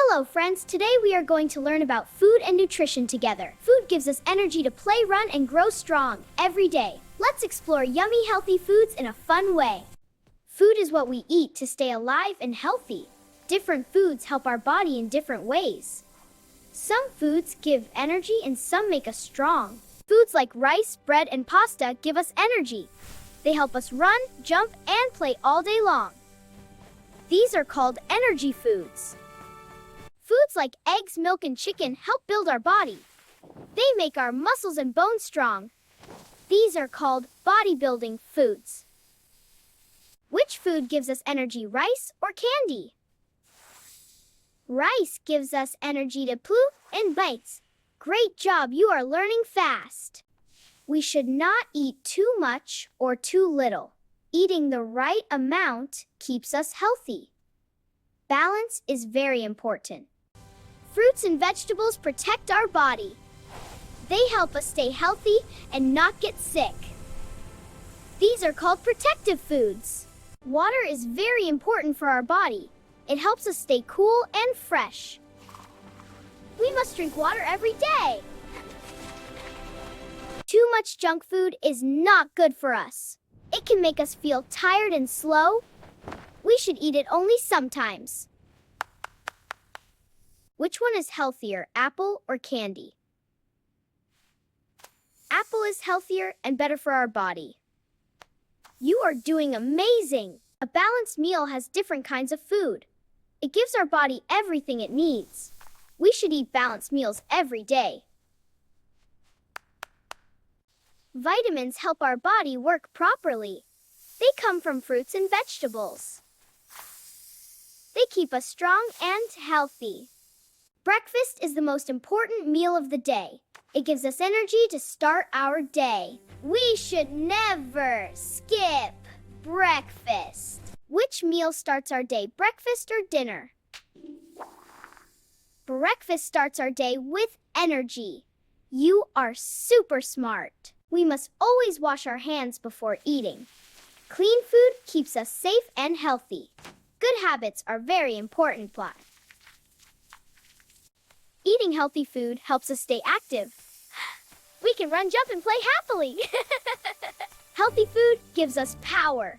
Hello friends, today we are going to learn about food and nutrition together. Food gives us energy to play, run, and grow strong every day. Let's explore yummy, healthy foods in a fun way. Food is what we eat to stay alive and healthy. Different foods help our body in different ways. Some foods give energy and some make us strong. Foods like rice, bread, and pasta give us energy. They help us run, jump, and play all day long. These are called energy foods. Foods like eggs, milk, and chicken help build our body. They make our muscles and bones strong. These are called bodybuilding foods. Which food gives us energy, rice or candy? Rice gives us energy to poop and bites. Great job, you are learning fast. We should not eat too much or too little. Eating the right amount keeps us healthy. Balance is very important. Fruits and vegetables protect our body. They help us stay healthy and not get sick. These are called protective foods. Water is very important for our body. It helps us stay cool and fresh. We must drink water every day. Too much junk food is not good for us. It can make us feel tired and slow. We should eat it only sometimes. Which one is healthier, apple or candy? Apple is healthier and better for our body. You are doing amazing! A balanced meal has different kinds of food. It gives our body everything it needs. We should eat balanced meals every day. Vitamins help our body work properly. They come from fruits and vegetables. They keep us strong and healthy. Breakfast is the most important meal of the day. It gives us energy to start our day. We should never skip breakfast. Which meal starts our day, breakfast or dinner? Breakfast starts our day with energy. You are super smart. We must always wash our hands before eating. Clean food keeps us safe and healthy. Good habits are very important. Eating healthy food helps us stay active. We can run, jump, and play happily. Healthy food gives us power.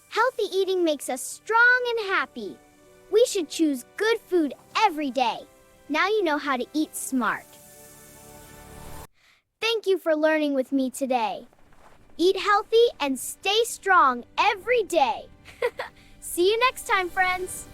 Healthy eating makes us strong and happy. We should choose good food every day. Now you know how to eat smart. Thank you for learning with me today. Eat healthy and stay strong every day. See you next time, friends.